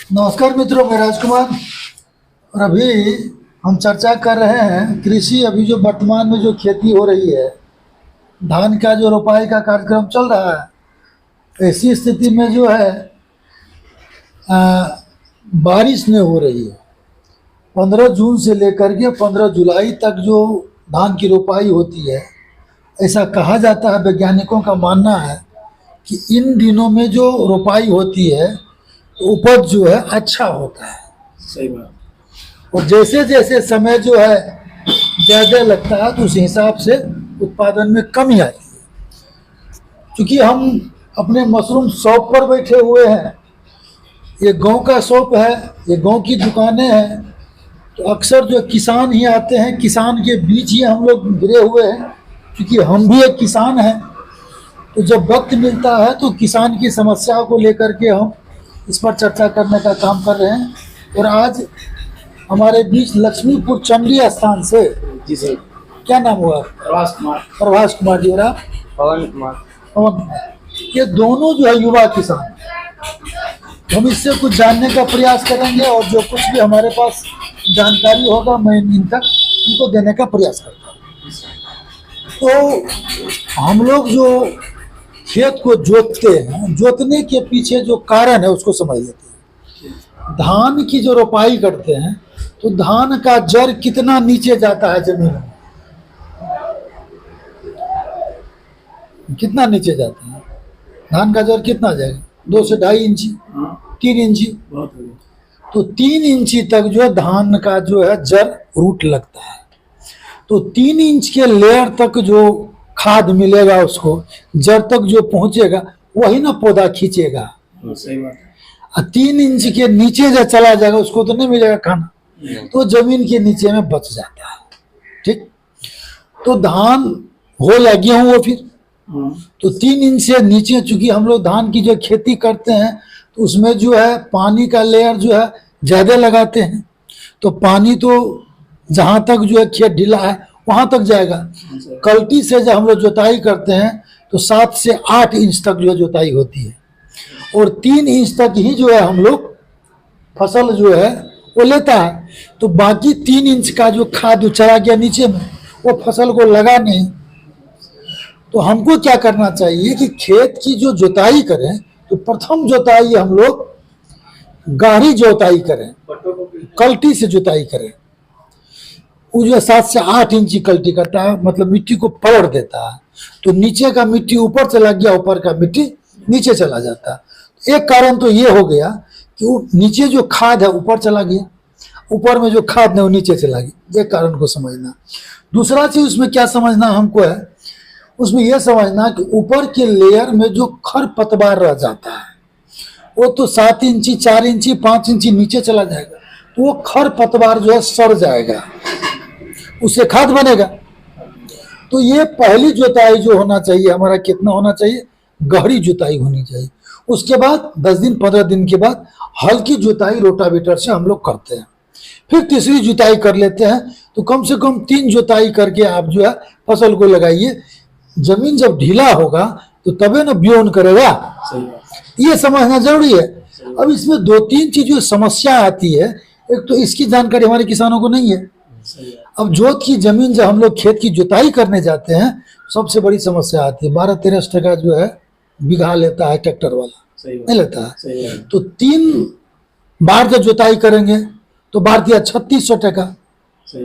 नमस्कार मित्रों, मैं राजकुमार। और अभी हम चर्चा कर रहे हैं कृषि। अभी जो वर्तमान में जो खेती हो रही है, धान का जो रोपाई का कार्यक्रम चल रहा है, ऐसी स्थिति में जो है बारिश नहीं हो रही है। 15 जून से लेकर के 15 जुलाई तक जो धान की रोपाई होती है, ऐसा कहा जाता है, वैज्ञानिकों का मानना है कि इन दिनों में जो रोपाई होती है तो उपज जो है अच्छा होता है। सही बात। और जैसे जैसे समय जो है ज़्यादा लगता है तो उस हिसाब से उत्पादन में कमी आती है। क्योंकि हम अपने मशरूम शॉप पर बैठे हुए हैं, ये गांव का शॉप है, ये गांव की दुकानें हैं, तो अक्सर जो किसान ही आते हैं, किसान के बीच ही हम लोग घिरे हुए हैं। क्योंकि हम भी एक किसान हैं, तो जब वक्त मिलता है तो किसान की समस्या को लेकर के हम इस पर चर्चा करने का काम कर रहे हैं। और आज हमारे बीच लक्ष्मीपुर चंडी स्थान से, जी सर। क्या नाम हुआ? प्रभास कुमार। प्रभास कुमार जी। और आप? पवन कुमार। पवन कुमार। ये दोनों जो है युवा किसान। हम इससे कुछ जानने का प्रयास करेंगे और जो कुछ भी हमारे पास जानकारी होगा मैं इन तक इनको देने का प्रयास करता हूँ। तो हम लोग जो खेत को जोतते हैं, जोतने के पीछे जो कारण है उसको समझ लेते हैं। धान की जो रोपाई करते हैं तो धान का जड़ कितना नीचे जाता है जमीन में, कितना नीचे जाता है धान का जड़? कितना जाएगा? 2 से 2.5 इंची, 3 इंची। तो 3 इंची तक जो है धान का जो है जड़ रूट लगता है। तो 3 इंच के लेयर तक जो खाद मिलेगा उसको, जड़ तक जो पहुंचेगा वही ना पौधा खींचेगा। सही बात है। और 3 इंच के नीचे जो चला जाएगा उसको तो नहीं मिलेगा खाना, तो जमीन के नीचे में बच जाता है। ठीक, तो धान हो या गेहूं हो, फिर तो 3 इंच से नीचे, चूंकि हम लोग धान की जो खेती करते हैं तो उसमें जो है पानी का लेयर जो है ज्यादा लगाते हैं। तो पानी तो जहां तक जो है खेत ढीला है वहां तक जाएगा। कल्टी से जब हम लोग जुताई करते हैं तो 7 से 8 इंच तक जो जुताई होती है, और 3 इंच तक ही जो है हम लोग फसल जो है वो लेता है। तो बाकी 3 इंच का जो खाद चला गया नीचे में, वो फसल को लगा नहीं। तो हमको क्या करना चाहिए कि खेत की जो जुताई करें तो प्रथम जुताई हम लोग गाढ़ी जुताई करें, कल्टी से जुताई करें। वो जो 7 से 8 इंची कल्टी करता है, मतलब मिट्टी को पलट देता है। तो नीचे का मिट्टी ऊपर चला गया, ऊपर का मिट्टी नीचे चला जाता है। एक कारण तो ये हो गया कि वो नीचे जो खाद है ऊपर चला गया, ऊपर में जो खाद है वो नीचे चला गया। एक कारण को समझना। दूसरा चीज उसमें क्या समझना हमको है, उसमें यह समझना कि ऊपर के लेयर में जो खर पतवार रह जाता है वो तो 7 इंची, 4 इंची, 5 इंची नीचे चला जाएगा। तो वो खर पतवार जो है सड़ जाएगा, उससे खाद बनेगा। तो ये पहली जुताई जो होना चाहिए हमारा, कितना होना चाहिए? गहरी जुताई होनी चाहिए। उसके बाद 10 दिन 15 दिन के बाद हल्की जुताई रोटावेटर से हम लोग करते हैं। फिर तीसरी जुताई कर लेते हैं। तो कम से कम 3 जुताई करके आप जो है फसल को लगाइए। जमीन जब ढीला होगा तो तबे ना ब्योन करेगा। ये समझना जरूरी है। अब इसमें 2-3 चीज जो समस्या आती है, एक तो इसकी जानकारी हमारे किसानों को नहीं है। अब जोत की जमीन जब हम लोग खेत की जुताई करने जाते हैं, सबसे बड़ी समस्या आती है 12-13 टका जो है बीघा लेता है ट्रैक्टर वाला, नहीं लेता है। तो 3 बार जब जुताई करेंगे तो भारतीय 3600 टका।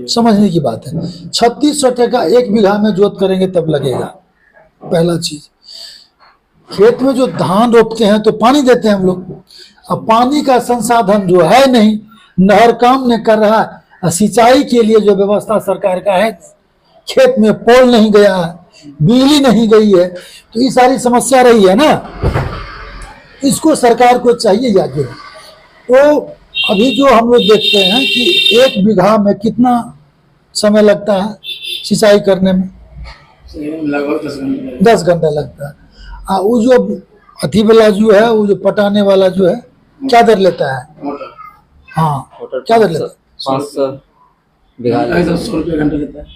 समझने की बात है, 3600 टका 1 बीघा में जोत करेंगे तब लगेगा। पहला चीज, खेत में जो धान रोपते हैं तो पानी देते हैं हम लोग। अब पानी का संसाधन जो है नहीं, नहर काम नहीं कर रहा है, सिंचाई के लिए जो व्यवस्था सरकार का है, खेत में पोल नहीं गया है, बिजली नहीं गई है, तो ये सारी समस्या रही है ना। इसको सरकार को चाहिए याद। तो अभी जो हम लोग देखते हैं कि 1 बीघा में कितना समय लगता है सिंचाई करने में? लगभग 10 घंटा लगता है। वो जो अथी वाला जो है, वो जो पटाने वाला जो है, क्या दर लेता है? हाँ, क्या दर लेता है? 500 बीघा 100 रुपये घंटा लेता है।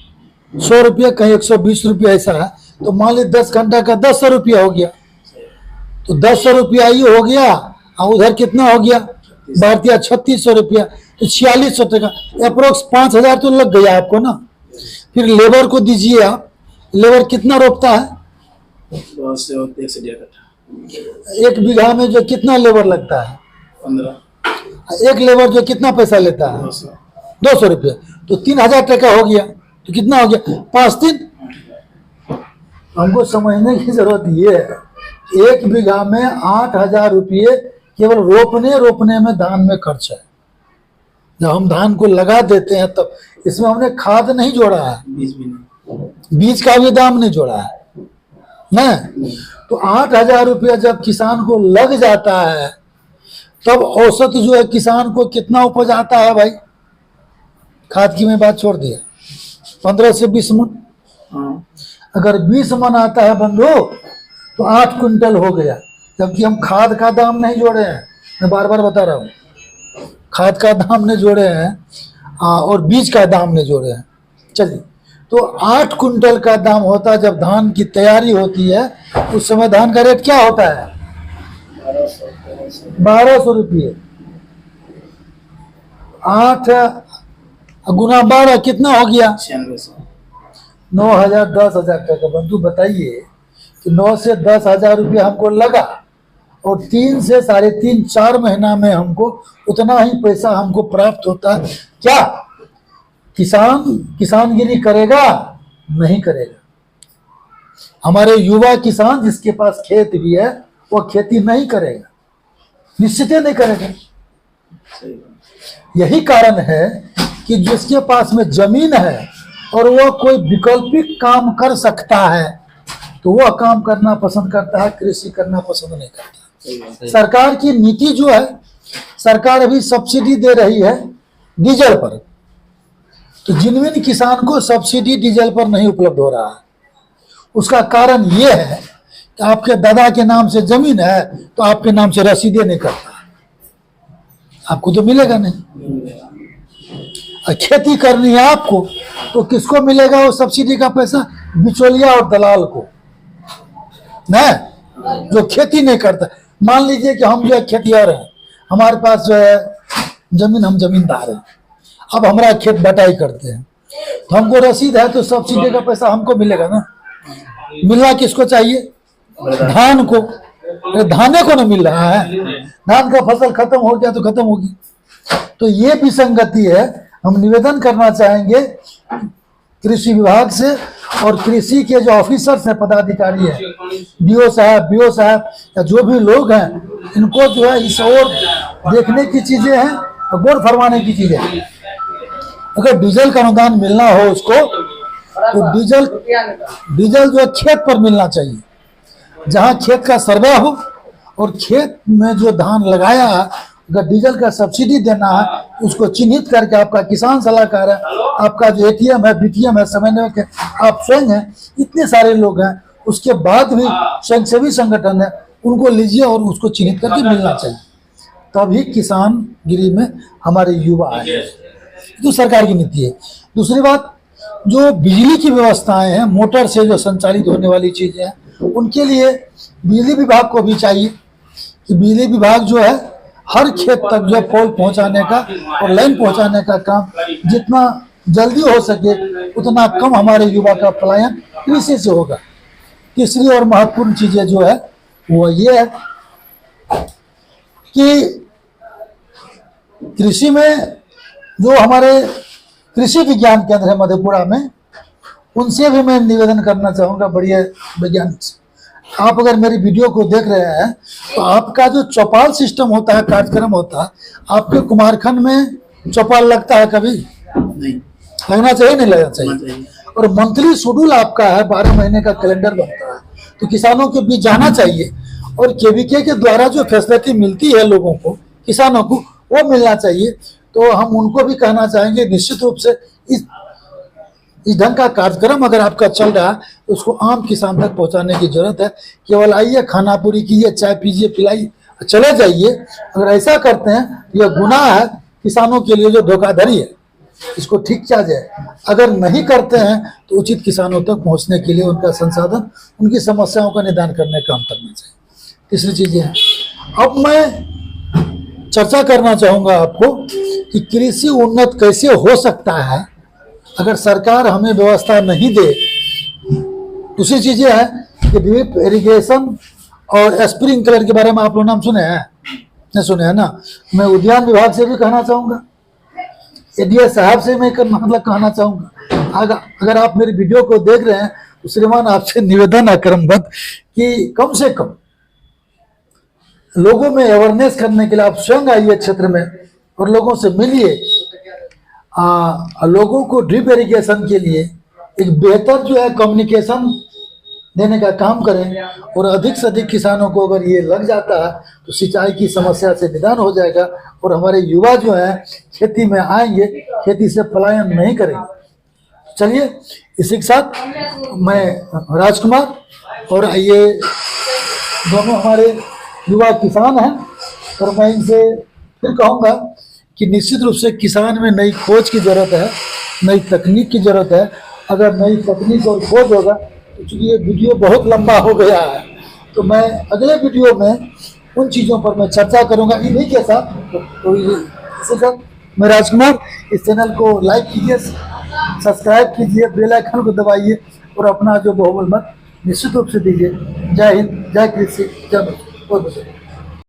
100 रुपये, कहीं 120 रुपये ऐसा है। तो मान ली 10 घंटा का 1000 रुपया हो गया। तो 1000 रुपया ये हो गया, और उधर कितना हो गया? भारतीय 3600 रुपया, तो 4600 टका, अप्रोक्स 5000 तो लग गया आपको ना। फिर लेबर को दीजिए आप, लेबर कितना रोपता है? 10 से 1 कट्ठा। 1 बीघा में जो कितना लेबर लगता है? 15। एक लेबर जो कितना पैसा लेता है? 200। 200 रुपया, तो 3000 टका हो गया। तो कितना हो गया? 5 दिन। हमको समझने की जरूरत ये है, 1 बीघा में 8000 रुपये केवल रोपने में धान में खर्च है। जब हम धान को लगा देते हैं तब इसमें हमने खाद नहीं जोड़ा है, बीज भी नहीं। बीज का भी दाम नहीं जोड़ा है ना। तो 8000 रुपया जब किसान को लग जाता है तब औसत जो है किसान को कितना उपज आता है भाई? खाद की मैं बात छोड़ दिया, 15 से 20 मन। हाँ। अगर 20 मन आता है बंधु तो 8 कुंटल हो गया, जबकि हम खाद का दाम नहीं जोड़े हैं। मैं बार बार बता रहा हूँ, खाद का दाम नहीं जोड़े हैं और बीज का दाम नहीं जोड़े हैं। चलिए, तो 8 कुंटल का दाम होता है जब धान की तैयारी होती है। उस समय धान का रेट क्या होता है? 1200 रुपये। 8 गुना 12 कितना हो गया? 9600। 9000 10,000 टका। बंधु बताइए कि 9 से 10,000 रुपये हमको लगा और 3 से 3.5 4 महीना में हमको उतना ही पैसा हमको प्राप्त होता है। क्या किसान किसानगिरी करेगा? नहीं करेगा। हमारे युवा किसान जिसके पास खेत भी है वो खेती नहीं करेगा, निश्चित ही नहीं करेगा। सही बात। यही कारण है कि जिसके पास में जमीन है और वह कोई वैकल्पिक काम कर सकता है तो वह काम करना पसंद करता है, कृषि करना पसंद नहीं करता। सही बात। सरकार की नीति जो है, सरकार अभी सब्सिडी दे रही है डीजल पर, तो जिनमें किसान को सब्सिडी डीजल पर नहीं उपलब्ध हो रहा है। उसका कारण यह है कि आपके दादा के नाम से जमीन है तो आपके नाम से रसीदें नहीं करता, आपको तो मिलेगा नहीं। और खेती करनी है आपको तो किसको मिलेगा वो सब्सिडी का पैसा? बिचौलिया और दलाल को ना, जो खेती नहीं करता। मान लीजिए कि हम जो है खेतिहर हैं, हमारे पास जो है जमीन, हम जमींदार हैं, अब हमारा खेत बटाई करते हैं तो हमको रसीद है तो सब्सिडी का पैसा हमको मिलेगा ना। मिलना किसको चाहिए? धान को। धाने को नहीं मिल रहा है, धान का फसल खत्म हो गया तो खत्म होगी। तो ये विसंगति है। हम निवेदन करना चाहेंगे कृषि विभाग से और कृषि के जो ऑफिसर्स हैं, पदाधिकारी हैं, बीओ साहब या जो भी लोग हैं, इनको जो है इस ओर देखने की चीजें हैं और गौर फरमाने की चीजें हैं। अगर डीजल का अनुदान मिलना हो उसको तो डीजल जो है खेत पर मिलना चाहिए, जहां खेत का सर्वे हो और खेत में जो धान लगाया है, अगर डीजल का सब्सिडी देना है उसको चिन्हित करके आपका किसान सलाहकार है, आपका जो एटीएम है, बीटीएम है, समन्वयक है, आप स्वयं हैं, इतने सारे लोग हैं, उसके बाद भी स्वयंसेवी संगठन है, उनको लीजिए और उसको चिन्हित करके मिलना चाहिए। तभी किसानगिरी में हमारे युवा आए। तो सरकार की नीति है। दूसरी बात, जो बिजली की व्यवस्थाएं हैं, मोटर से जो संचालित होने वाली चीजें हैं, उनके लिए बिजली विभाग को भी चाहिए कि बिजली विभाग जो है हर खेत तक जो पोल पहुंचाने का और लाइन पहुंचाने का काम जितना जल्दी हो सके उतना कम हमारे युवा का पलायन कृषि से होगा। तीसरी और महत्वपूर्ण चीजें जो है वो ये है कि कृषि में जो हमारे कृषि विज्ञान केंद्र है मधेपुरा में, उनसे भी मैं निवेदन करना चाहूँगा, बढ़िया वैज्ञानिक से। आप अगर मेरी वीडियो को देख रहे हैं तो आपका जो चौपाल सिस्टम होता है, कार्यक्रम होता है, आपके कुमारखंड में चौपाल लगता है कभी? नहीं लगना चाहिए, नहीं लगना चाहिए? चाहिए। और मंथली शेड्यूल आपका है, 12 महीने का कैलेंडर बनता है, तो किसानों के बीच जाना चाहिए। और केवीके के द्वारा जो फैसिलिटी मिलती है लोगों को, किसानों को, वो मिलना चाहिए। तो हम उनको भी कहना चाहेंगे निश्चित रूप से इस ढंग का कार्यक्रम अगर आपका चल रहा है तो उसको आम किसान तक पहुंचाने की जरूरत है। केवल आइए, खाना पूरी कीजिए, चाय पीजिए, पिलाइए, चले जाइए। अगर ऐसा करते हैं यह गुनाह है किसानों के लिए, जो धोखाधड़ी है, इसको ठीक किया जाए। अगर नहीं करते हैं तो उचित किसानों तक पहुंचने के लिए उनका संसाधन, उनकी समस्याओं का निदान करने का काम करना चाहिए। तीसरी चीज है, अब मैं चर्चा करना चाहूंगा आपको कि कृषि उन्नत कैसे हो सकता है अगर सरकार हमें व्यवस्था नहीं दे। दूसरी चीज ये है कि ड्रिप इरिगेशन और स्प्रिंकलर के बारे में आप लोग नाम सुने हैं, नहीं सुने हैं ना। मैं उद्यान विभाग से भी कहना चाहूंगा, एडीए साहब से मैं मतलब कहना चाहूंगा, अगर आप मेरी वीडियो को देख रहे हैं तो श्रीमान आपसे निवेदन है क्रमबद्ध कि कम से कम लोगों में अवेयरनेस करने के लिए आप स्वयं आइए क्षेत्र में और लोगों से मिलिए। लोगों को ड्रिप इरिगेशन के लिए एक बेहतर जो है कम्युनिकेशन देने का काम करें और अधिक से अधिक किसानों को अगर ये लग जाता है तो सिंचाई की समस्या से निदान हो जाएगा और हमारे युवा जो है खेती में आएंगे, खेती से पलायन नहीं करेंगे। चलिए इसी के साथ मैं राजकुमार और ये दोनों हमारे युवा किसान हैं और मैं इनसे फिर कहूँगा कि निश्चित रूप से किसान में नई खोज की ज़रूरत है, नई तकनीक की ज़रूरत है। अगर नई तकनीक और खोज होगा तो चूँकि ये वीडियो बहुत लंबा हो गया है तो मैं अगले वीडियो में उन चीज़ों पर मैं चर्चा करूँगा इन्हीं के साथ। तो इसी का मैं राजकुमार, इस चैनल को लाइक कीजिए, सब्सक्राइब कीजिए, बेल आइकन को दबाइए और अपना जो बहुमूल्य मत निश्चित रूप से दीजिए। जय हिंद, जय कृषि, जय।